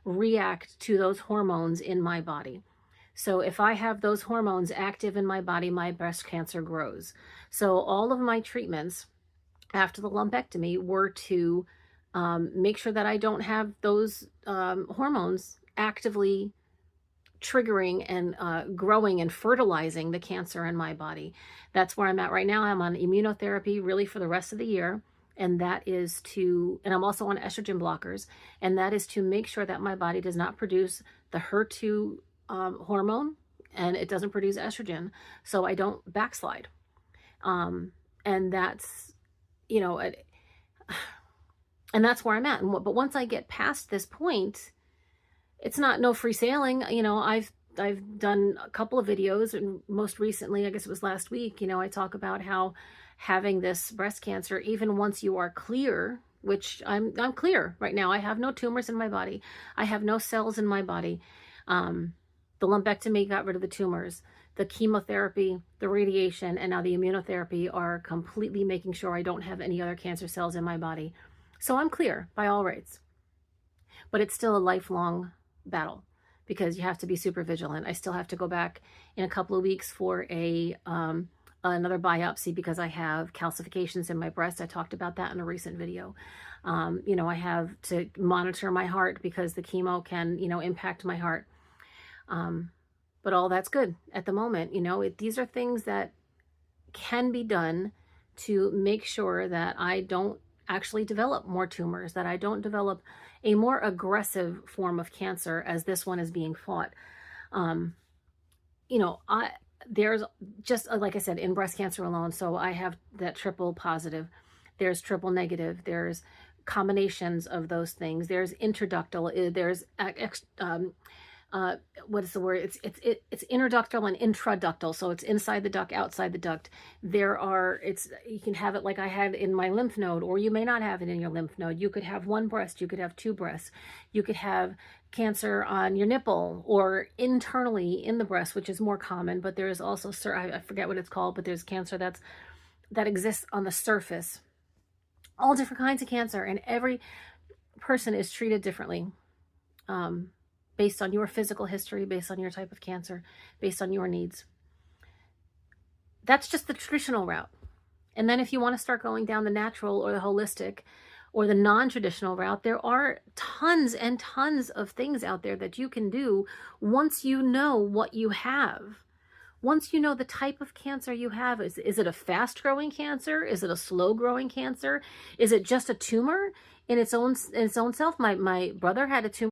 react to those hormones in my body. So if I have those hormones active in my body, my breast cancer grows. So all of my treatments after the lumpectomy were to make sure that I don't have those hormones actively triggering and growing and fertilizing the cancer in my body. That's where I'm at right now. I'm on immunotherapy really for the rest of the year. And that is to, and I'm also on estrogen blockers, and that is to make sure that my body does not produce the HER2 hormone, and it doesn't produce estrogen, so I don't backslide. And that's, you know, and that's where I'm at. But once I get past this point, it's not no free sailing. You know, I've done a couple of videos, and most recently, I guess it was last week, you know, I talk about how having this breast cancer, even once you are clear, which I'm clear right now. I have no tumors in my body. I have no cells in my body. The lumpectomy got rid of the tumors. The chemotherapy, the radiation, and now the immunotherapy are completely making sure I don't have any other cancer cells in my body. So I'm clear by all rights. But it's still a lifelong battle because you have to be super vigilant. I still have to go back in a couple of weeks for another biopsy because I have calcifications in my breast. I talked about that in a recent video. You know, I have to monitor my heart because the chemo can, you know, impact my heart. But all that's good at the moment. You know, these are things that can be done to make sure that I don't actually develop more tumors, that I don't develop a more aggressive form of cancer as this one is being fought. You know, there's just, like I said, in breast cancer alone, so I have that triple positive, there's triple negative, there's combinations of those things, there's interductal, there's what is the word? It's interductal and intraductal. So it's inside the duct, outside the duct. You can have it like I had in my lymph node, or you may not have it in your lymph node. You could have one breast, you could have two breasts. You could have cancer on your nipple or internally in the breast, which is more common, but there is also, I forget what it's called, but there's cancer that exists on the surface. All different kinds of cancer, and every person is treated differently. Based on your physical history, based on your type of cancer, based on your needs. That's just the traditional route. And then if you want to start going down the natural or the holistic or the non-traditional route, there are tons and tons of things out there that you can do once you know what you have. Once you know the type of cancer you have. Is it a fast-growing cancer? Is it a slow-growing cancer? Is it just a tumor in its own self? My brother had a tumor